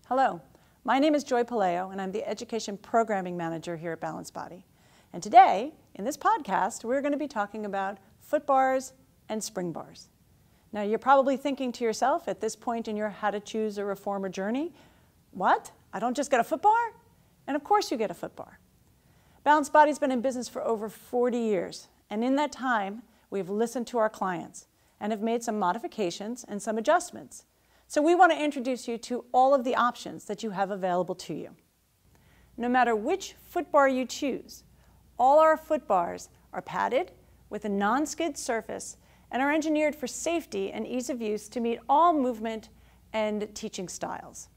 Hello, my name is Joy Paleo and I'm the Education Programming Manager here at Balanced Body. And today, in this podcast, we're going to be talking about foot bars and spring bars. Now you're probably thinking to yourself at this point in your how to choose a reformer journey, what? I don't just get a foot bar? And of course you get a foot bar. Balanced Body's been in business for over 40 years, and in that time, we've listened to our clients and have made some modifications and some adjustments. So we want to introduce you to all of the options that you have available to you. No matter which foot bar you choose, all our foot bars are padded with a non-skid surface and are engineered for safety and ease of use to meet all movement and teaching styles.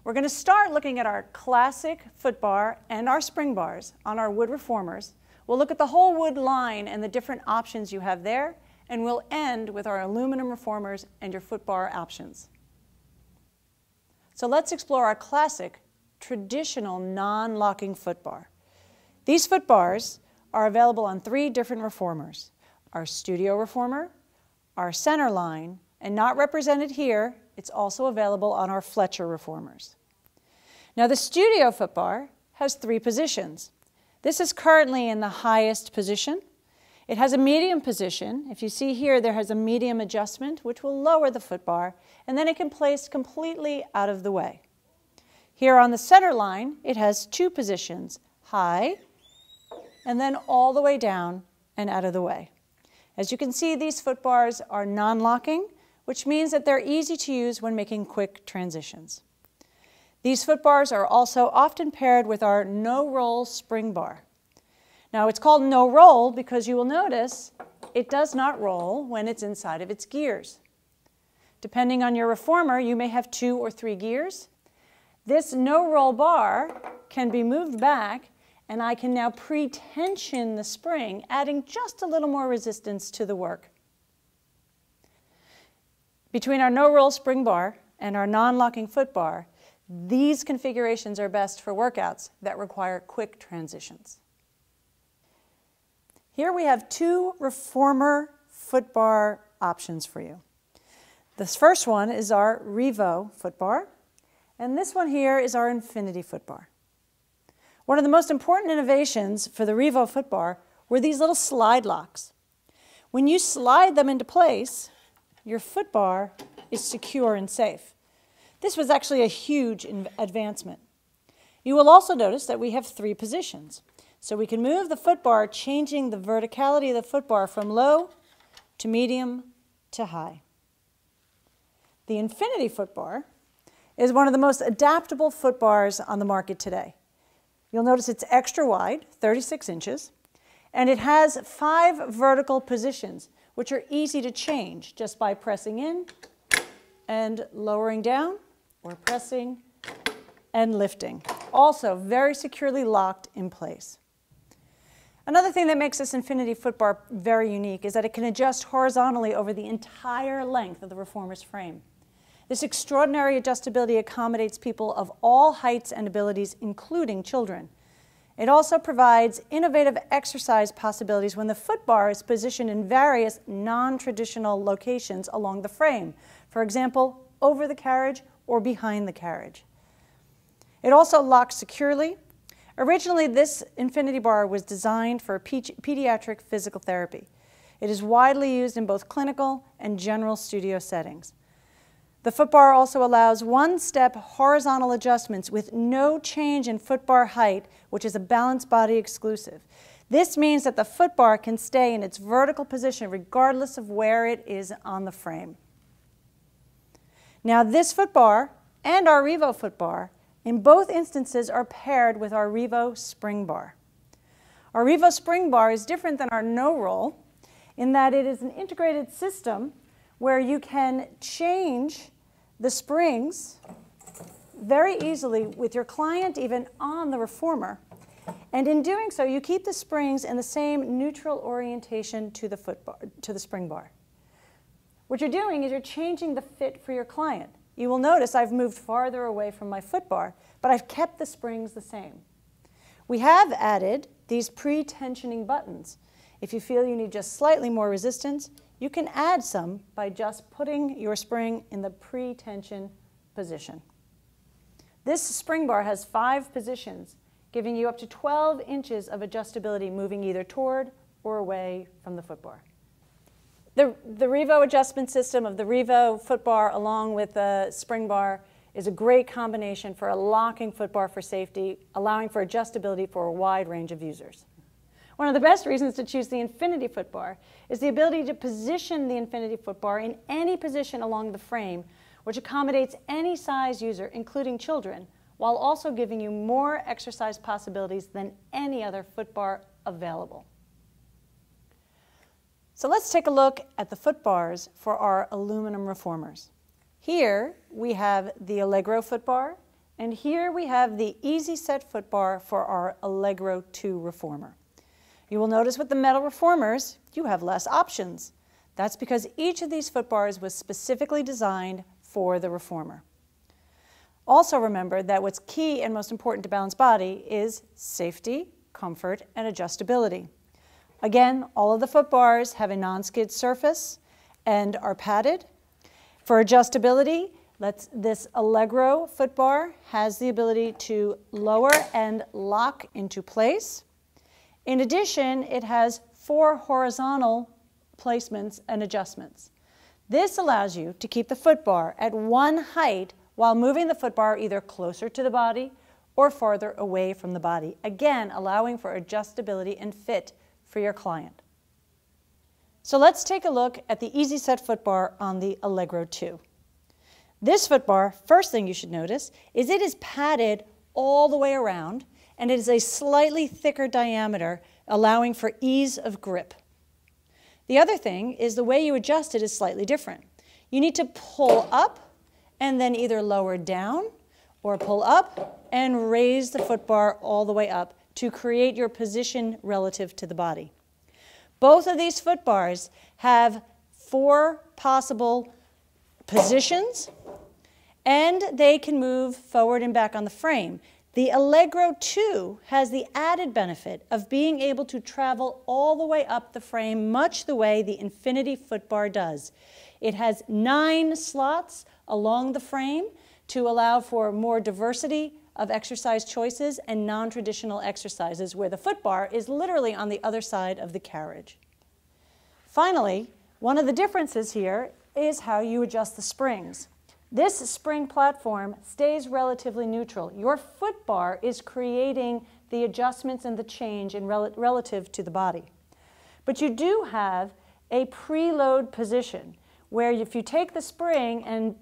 We're going to start looking at our classic foot bar and our spring bars on our wood reformers. We'll look at the whole wood line and the different options you have there, and we'll end with our aluminum reformers and your foot bar options. So let's explore our classic, traditional non-locking foot bar. These foot bars are available on 3 different reformers: our studio reformer, our center line, and not represented here, it's also available on our Fletcher reformers. Now the studio foot bar has 3 positions. This is currently in the highest position. It has a medium position. If you see here, there has a medium adjustment, which will lower the foot bar, and then it can place completely out of the way. Here on the center line, it has 2 positions, high, and then all the way down and out of the way. As you can see, these foot bars are non-locking, which means that they're easy to use when making quick transitions. These foot bars are also often paired with our no-roll spring bar. Now it's called no roll because you will notice it does not roll when it's inside of its gears. Depending on your reformer, you may have 2 or 3 gears. This no roll bar can be moved back, and I can now pre-tension the spring, adding just a little more resistance to the work. Between our no roll spring bar and our non-locking foot bar, these configurations are best for workouts that require quick transitions. Here we have 2 reformer foot bar options for you. This first one is our Revo foot bar, and this one here is our Infinity foot bar. One of the most important innovations for the Revo foot bar were these little slide locks. When you slide them into place, your foot bar is secure and safe. This was actually a huge advancement. You will also notice that we have 3 positions. So we can move the foot bar, changing the verticality of the foot bar from low to medium to high. The Infinity foot bar is one of the most adaptable foot bars on the market today. You'll notice it's extra wide, 36 inches, and it has 5 vertical positions, which are easy to change just by pressing in and lowering down, or pressing and lifting. Also very securely locked in place. Another thing that makes this Infinity foot bar very unique is that it can adjust horizontally over the entire length of the reformer's frame. This extraordinary adjustability accommodates people of all heights and abilities, including children. It also provides innovative exercise possibilities when the foot bar is positioned in various non-traditional locations along the frame. For example, over the carriage or behind the carriage. It also locks securely. Originally, this Infinity bar was designed for pediatric physical therapy. It is widely used in both clinical and general studio settings. The foot bar also allows 1-step horizontal adjustments with no change in foot bar height, which is a Balanced Body exclusive. This means that the foot bar can stay in its vertical position regardless of where it is on the frame. Now this foot bar and our Revo foot bar in both instances are paired with our Revo spring bar. Our Revo spring bar is different than our no-roll in that it is an integrated system where you can change the springs very easily with your client even on the reformer. And in doing so, you keep the springs in the same neutral orientation to the foot bar, to the spring bar. What you're doing is you're changing the fit for your client. You will notice I've moved farther away from my foot bar, but I've kept the springs the same. We have added these pre-tensioning buttons. If you feel you need just slightly more resistance, you can add some by just putting your spring in the pre-tension position. This spring bar has 5 positions, giving you up to 12 inches of adjustability moving either toward or away from the foot bar. The Revo adjustment system of the Revo foot bar along with the spring bar is a great combination for a locking foot bar for safety, allowing for adjustability for a wide range of users. One of the best reasons to choose the Infinity foot bar is the ability to position the Infinity foot bar in any position along the frame, which accommodates any size user, including children, while also giving you more exercise possibilities than any other foot bar available. So let's take a look at the foot bars for our aluminum reformers. Here we have the Allegro foot bar, and here we have the Easy Set foot bar for our Allegro 2 reformer. You will notice with the metal reformers, you have less options. That's because each of these foot bars was specifically designed for the reformer. Also remember that what's key and most important to Balanced Body is safety, comfort, and adjustability. Again, all of the foot bars have a non-skid surface and are padded. For adjustability, this Allegro foot bar has the ability to lower and lock into place. In addition, it has 4 horizontal placements and adjustments. This allows you to keep the foot bar at one height while moving the foot bar either closer to the body or farther away from the body, again allowing for adjustability and fit for your client. So let's take a look at the Easy Set foot bar on the Allegro 2. This foot bar, first thing you should notice, is it is padded all the way around, and it is a slightly thicker diameter, allowing for ease of grip. The other thing is the way you adjust it is slightly different. You need to pull up and then either lower down or pull up and raise the foot bar all the way up to create your position relative to the body. Both of these foot bars have 4 possible positions, and they can move forward and back on the frame. The Allegro 2 has the added benefit of being able to travel all the way up the frame, much the way the Infinity foot bar does. It has 9 slots along the frame to allow for more diversity of exercise choices and non-traditional exercises, where the foot bar is literally on the other side of the carriage. Finally, one of the differences here is how you adjust the springs. This spring platform stays relatively neutral. Your foot bar is creating the adjustments and the change relative to the body. But you do have a preload position where if you take the spring and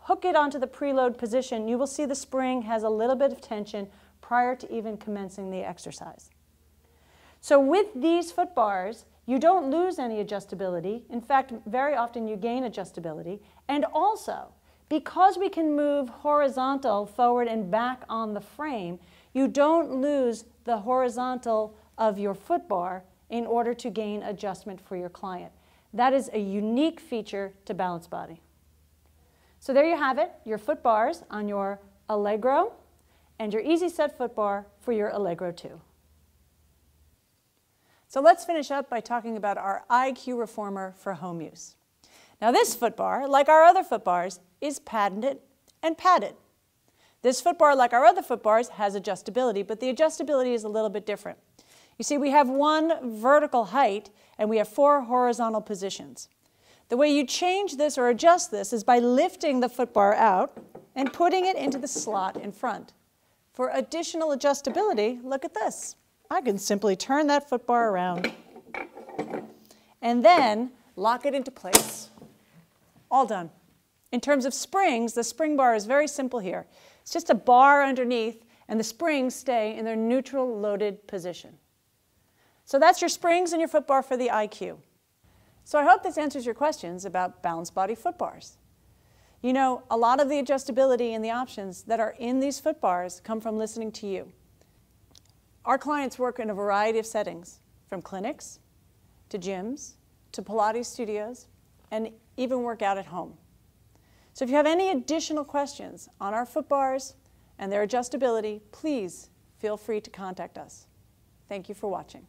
hook it onto the preload position, you will see the spring has a little bit of tension prior to even commencing the exercise. So with these foot bars, you don't lose any adjustability. In fact, very often you gain adjustability. And also, because we can move horizontal forward and back on the frame, you don't lose the horizontal of your foot bar in order to gain adjustment for your client. That is a unique feature to Balanced Body. So there you have it, your foot bars on your Allegro and your Easy Set foot bar for your Allegro 2. So let's finish up by talking about our IQ reformer for home use. Now this foot bar, like our other foot bars, is padded and padded. This foot bar, like our other foot bars, has adjustability, but the adjustability is a little bit different. You see, we have 1 vertical height and we have 4 horizontal positions. The way you change this or adjust this is by lifting the foot bar out and putting it into the slot in front. For additional adjustability, look at this. I can simply turn that foot bar around and then lock it into place. All done. In terms of springs, the spring bar is very simple here. It's just a bar underneath, and the springs stay in their neutral loaded position. So that's your springs and your foot bar for the IQ. So I hope this answers your questions about Balanced Body foot bars. You know, a lot of the adjustability and the options that are in these foot bars come from listening to you. Our clients work in a variety of settings, from clinics to gyms to Pilates studios, and even work out at home. So if you have any additional questions on our foot bars and their adjustability, please feel free to contact us. Thank you for watching.